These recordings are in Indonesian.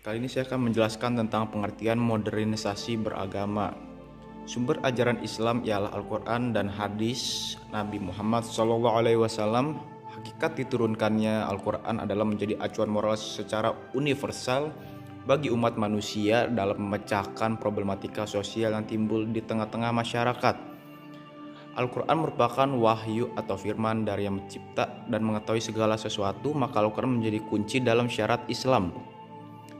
Kali ini saya akan menjelaskan tentang pengertian modernisasi beragama. Sumber ajaran Islam ialah Al-Quran dan hadis Nabi Muhammad SAW. Hakikat diturunkannya Al-Quran adalah menjadi acuan moral secara universal bagi umat manusia dalam memecahkan problematika sosial yang timbul di tengah-tengah masyarakat. Al-Quran merupakan wahyu atau firman dari Yang Mencipta dan mengetahui segala sesuatu, maka Al-Quran menjadi kunci dalam syariat Islam.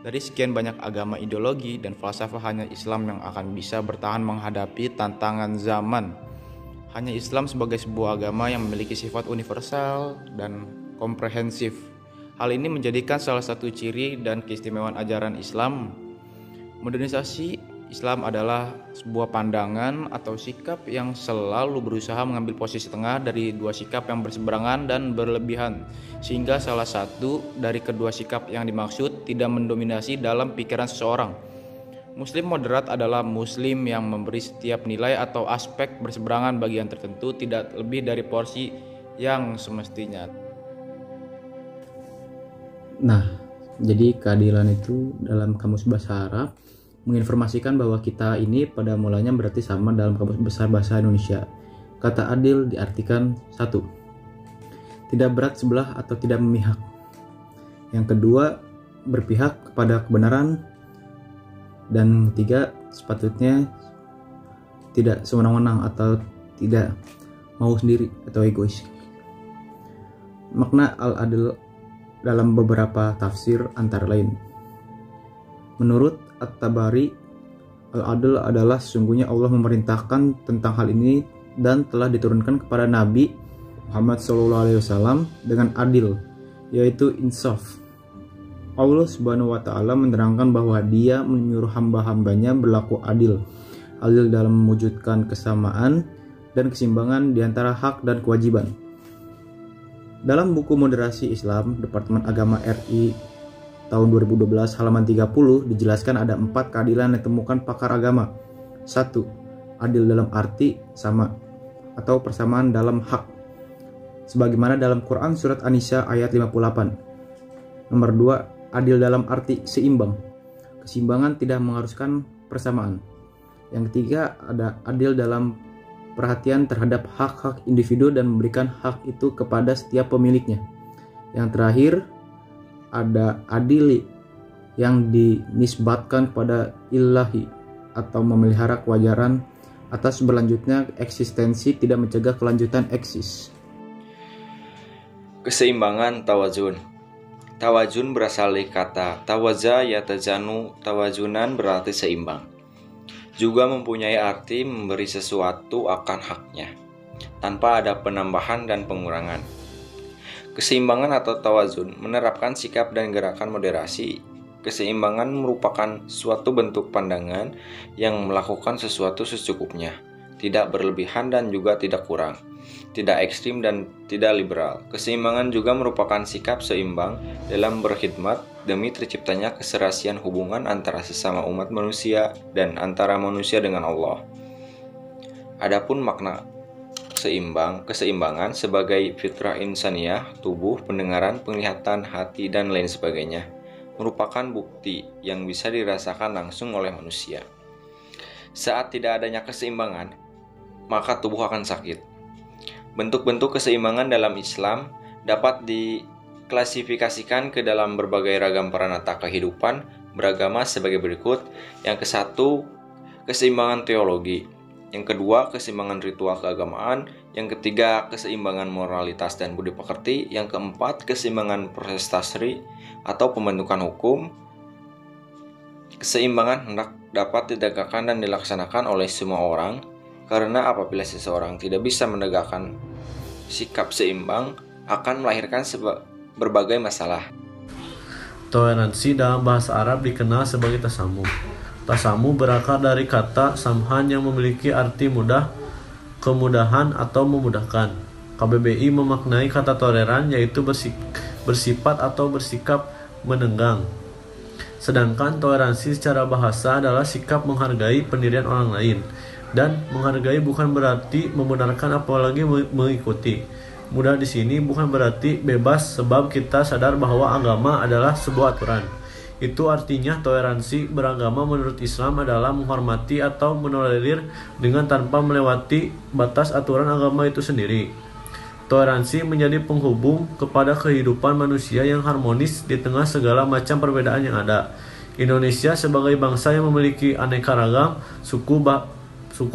Dari sekian banyak agama, ideologi, dan falsafah, hanya Islam yang akan bisa bertahan menghadapi tantangan zaman. Hanya Islam sebagai sebuah agama yang memiliki sifat universal dan komprehensif. Hal ini menjadikan salah satu ciri dan keistimewaan ajaran Islam. Modernisasi Islam adalah sebuah pandangan atau sikap yang selalu berusaha mengambil posisi tengah dari dua sikap yang berseberangan dan berlebihan, sehingga salah satu dari kedua sikap yang dimaksud tidak mendominasi dalam pikiran seseorang. Muslim moderat adalah Muslim yang memberi setiap nilai atau aspek berseberangan bagian tertentu tidak lebih dari porsi yang semestinya. Nah, jadi keadilan itu dalam kamus bahasa Arab menginformasikan bahwa kita ini pada mulanya berarti sama dalam kamus besar bahasa Indonesia. Kata adil diartikan 1. Tidak berat sebelah atau tidak memihak. Yang kedua, berpihak kepada kebenaran. Dan ketiga, sepatutnya tidak sewenang-wenang atau tidak mau sendiri atau egois. Makna al-adil dalam beberapa tafsir antara lain. Menurut At-Tabari, al-adl adalah sesungguhnya Allah memerintahkan tentang hal ini dan telah diturunkan kepada Nabi Muhammad SAW dengan adil, yaitu insaf. Allah Subhanahu wa Ta'ala menerangkan bahwa Dia menyuruh hamba-hambanya berlaku adil dalam mewujudkan kesamaan dan keseimbangan di antara hak dan kewajiban. Dalam buku Moderasi Islam Departemen Agama RI tahun 2012 halaman 30 dijelaskan ada 4 keadilan yang ditemukan pakar agama. 1. Adil dalam arti sama atau persamaan dalam hak, sebagaimana dalam Quran surat An-Nisa ayat 58. Nomor 2. Adil dalam arti seimbang. Keseimbangan tidak mengharuskan persamaan. Yang ketiga, ada adil dalam perhatian terhadap hak-hak individu dan memberikan hak itu kepada setiap pemiliknya. Yang terakhir, ada adili yang dinisbatkan pada ilahi atau memelihara kewajaran atas berlanjutnya eksistensi, tidak mencegah kelanjutan eksis. Keseimbangan tawazun. Tawazun berasal dari kata tawaza yatazanu, tawazunan berarti seimbang. Juga mempunyai arti memberi sesuatu akan haknya, tanpa ada penambahan dan pengurangan. Keseimbangan atau tawazun menerapkan sikap dan gerakan moderasi. Keseimbangan merupakan suatu bentuk pandangan yang melakukan sesuatu secukupnya, tidak berlebihan dan juga tidak kurang, tidak ekstrim dan tidak liberal. Keseimbangan juga merupakan sikap seimbang dalam berkhidmat demi terciptanya keserasian hubungan antara sesama umat manusia dan antara manusia dengan Allah. Adapun makna keseimbangan sebagai fitrah insaniyah, tubuh, pendengaran, penglihatan, hati, dan lain sebagainya, merupakan bukti yang bisa dirasakan langsung oleh manusia. Saat tidak adanya keseimbangan, maka tubuh akan sakit. Bentuk-bentuk keseimbangan dalam Islam dapat diklasifikasikan ke dalam berbagai ragam peranata kehidupan beragama sebagai berikut. Yang ke-1, keseimbangan teologi. Yang kedua, keseimbangan ritual keagamaan. Yang ketiga, keseimbangan moralitas dan budi pekerti. Yang keempat, keseimbangan proses tasri atau pembentukan hukum. Keseimbangan hendak dapat ditegakkan dan dilaksanakan oleh semua orang, karena apabila seseorang tidak bisa menegakkan sikap seimbang, akan melahirkan berbagai masalah. Toleransi dalam bahasa Arab dikenal sebagai tasamuh. Tasamuh berakar dari kata samhan yang memiliki arti mudah, kemudahan atau memudahkan. KBBI memaknai kata toleran yaitu bersifat atau bersikap menenggang. Sedangkan toleransi secara bahasa adalah sikap menghargai pendirian orang lain. Dan menghargai bukan berarti membenarkan apalagi mengikuti. Mudah di sini bukan berarti bebas, sebab kita sadar bahwa agama adalah sebuah aturan Itu artinya toleransi beragama menurut Islam adalah menghormati atau menolerir dengan tanpa melewati batas aturan agama itu sendiri. Toleransi menjadi penghubung kepada kehidupan manusia yang harmonis di tengah segala macam perbedaan yang ada. Indonesia sebagai bangsa yang memiliki aneka ragam suku,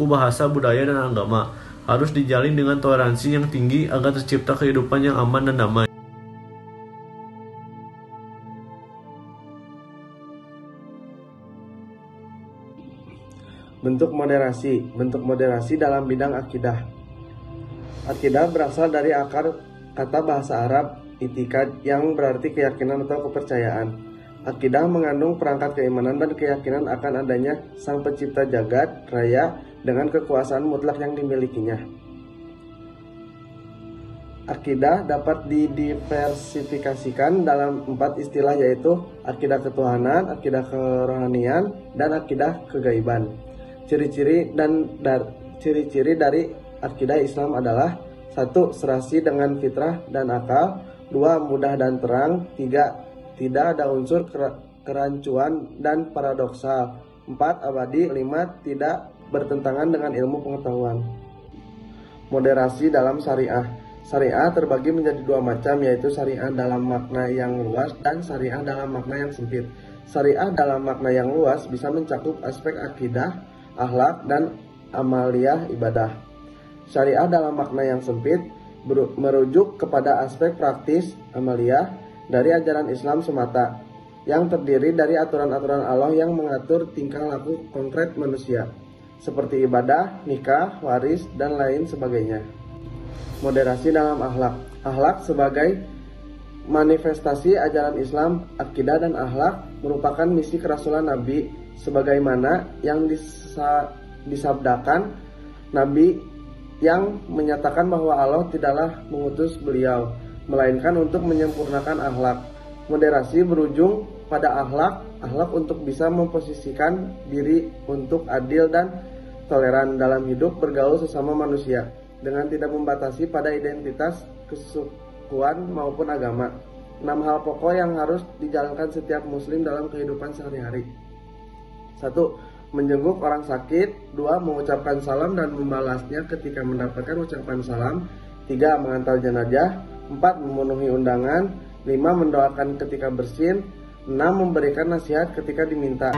bahasa, budaya, dan agama harus dijalin dengan toleransi yang tinggi agar tercipta kehidupan yang aman dan damai. Bentuk moderasi dalam bidang akidah. Akidah berasal dari akar kata bahasa Arab itikad yang berarti keyakinan atau kepercayaan. Akidah mengandung perangkat keimanan dan keyakinan akan adanya Sang Pencipta Jagat Raya dengan kekuasaan mutlak yang dimilikinya. Akidah dapat didiversifikasikan dalam 4 istilah, yaitu akidah ketuhanan, akidah kerohanian, dan akidah kegaiban. Ciri-ciri dari akidah Islam adalah 1. Serasi dengan fitrah dan akal. 2. Mudah dan terang. 3. Tidak ada unsur kerancuan dan paradoksal. 4. Abadi. 5. Tidak bertentangan dengan ilmu pengetahuan. Moderasi dalam syariah. Syariah terbagi menjadi 2 macam, yaitu syariah dalam makna yang luas dan syariah dalam makna yang sempit. Syariah dalam makna yang luas bisa mencakup aspek akidah, akhlak, dan amaliyah ibadah. Syariah dalam makna yang sempit merujuk kepada aspek praktis amaliyah dari ajaran Islam semata, yang terdiri dari aturan-aturan Allah yang mengatur tingkah laku konkret manusia, seperti ibadah, nikah, waris, dan lain sebagainya. Moderasi dalam akhlak. Akhlak sebagai manifestasi ajaran Islam, akidah, dan akhlak merupakan misi kerasulan Nabi, sebagaimana yang disabdakan Nabi yang menyatakan bahwa Allah tidaklah mengutus beliau, melainkan untuk menyempurnakan akhlak. Moderasi berujung pada akhlak untuk bisa memposisikan diri untuk adil dan toleran dalam hidup bergaul sesama manusia, dengan tidak membatasi pada identitas, kesukuan, maupun agama. 6 hal pokok yang harus dijalankan setiap muslim dalam kehidupan sehari-hari. 1. Menjenguk orang sakit. 2. Mengucapkan salam dan membalasnya ketika mendapatkan ucapan salam. 3. Mengantar jenazah. 4. Memenuhi undangan. 5. Mendoakan ketika bersin. 6. Memberikan nasihat ketika diminta.